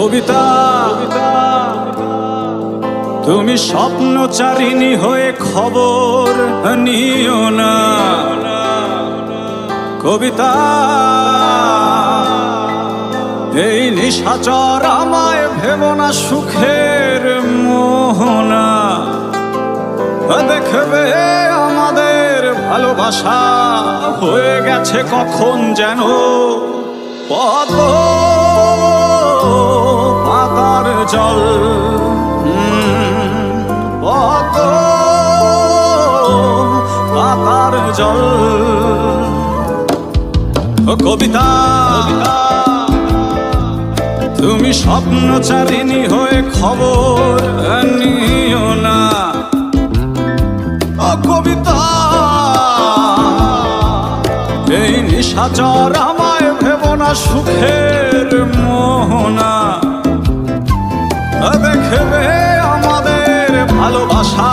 কবিতা তুমি স্বপ্নচারিণী হয়ে খবর নিও না। কবিতা এই নিশাচর আমায় ভেবো না সুখের মোহনা। দেখবে আমাদের ভালোবাসা হয়ে গেছে কখন যেন পদ্ম পাতার জল। পদ্ম পাতার জল। ও কবিতা তুমি স্বপ্নচারিণী হয়ে খবর নিও না। ও কবিতা এই নিশাচর আমায় ভেবো না সুখের মোহনা। দেখবে আমাদের ভালোবাসা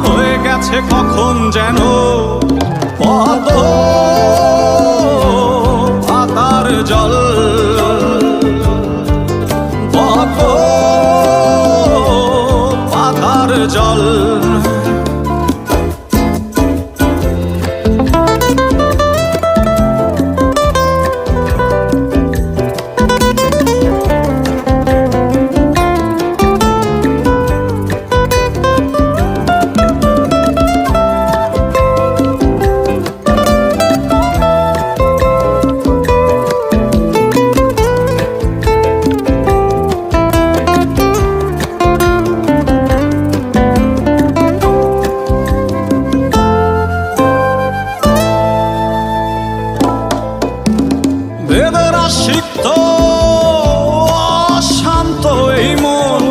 হয়ে গেছে কখন যেন পদ্ম পাতার জল। পদ্ম পাতার জল। বেদনা সিক্ত অশান্ত এই মন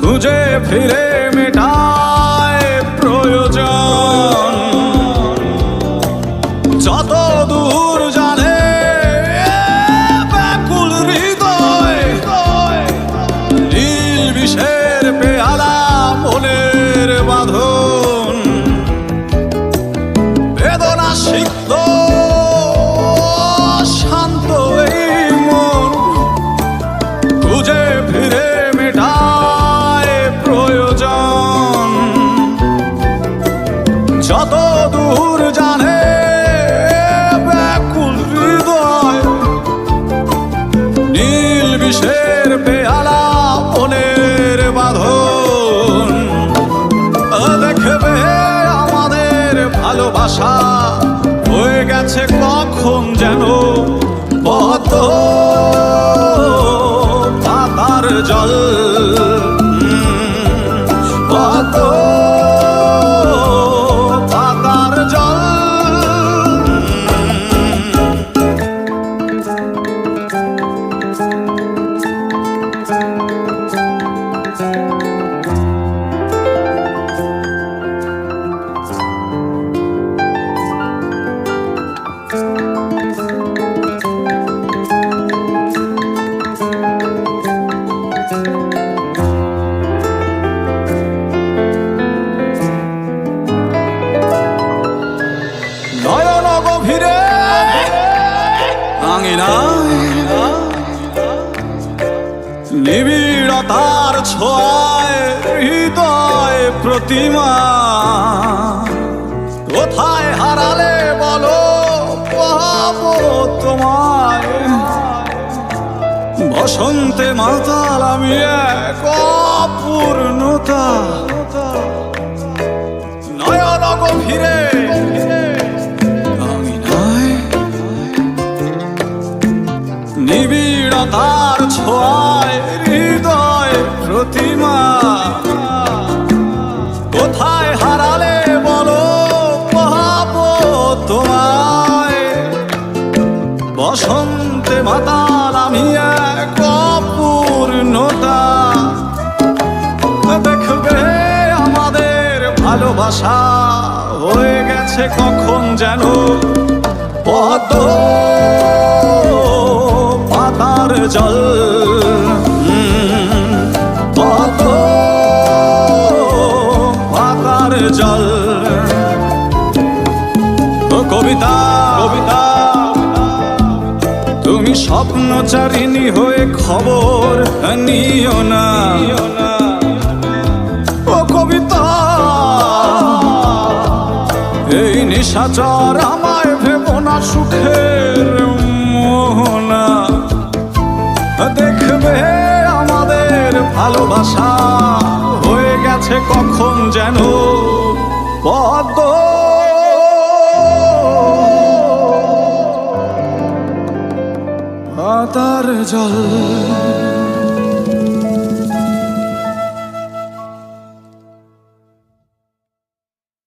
খুঁজে ফিরে মেটায় প্রয়োজন। যত দূর জানে ব্যাকুল হৃদয় নীল বিষের পেয়ালা মনের বাঁধন। বেদনা সিক্ত খুঁজে ফিরে মেটায় প্রয়োজন। যত দূর জানে ব্যাকুল হৃদয় নীল বিষের পেয়ালা মনের বাঁধন। দেখবে আমাদের ভালোবাসা হয়ে গেছে কখন যেন পদ্ম পাতার জল। পদ্ম পাতার জল। নয়ন গভীরে নিবিড়তার ছোঁয়ায় হৃদয় প্রতিমা। কোথায় হারালে বলো পাবো তোমায়। বসন্তে মাতাল আমি এক অপূর্ণতা। নয়ন গভীরে নিবিড়তার ছোঁয়ায় হৃদয় প্রতিমা। কোথায় হারালে বলো পাবো তোমায়। বসন্তে মাতাল আমি এক অপূর্ণতা। দেখবে আমাদের ভালোবাসা হয়ে গেছে কখন যেন পদ্ম পাতার জল। পদ্ম পাতার জল। ও কবিতা স্বপ্নচারিণী হয়ে খবর নিও না ও কবিতা, এই নিশাচর আমায় ভেবো না সুখের মোহনা। দেখবে আমাদের ভালোবাসা হয়ে গেছে কখন যেন পদ্ম। পাতার জল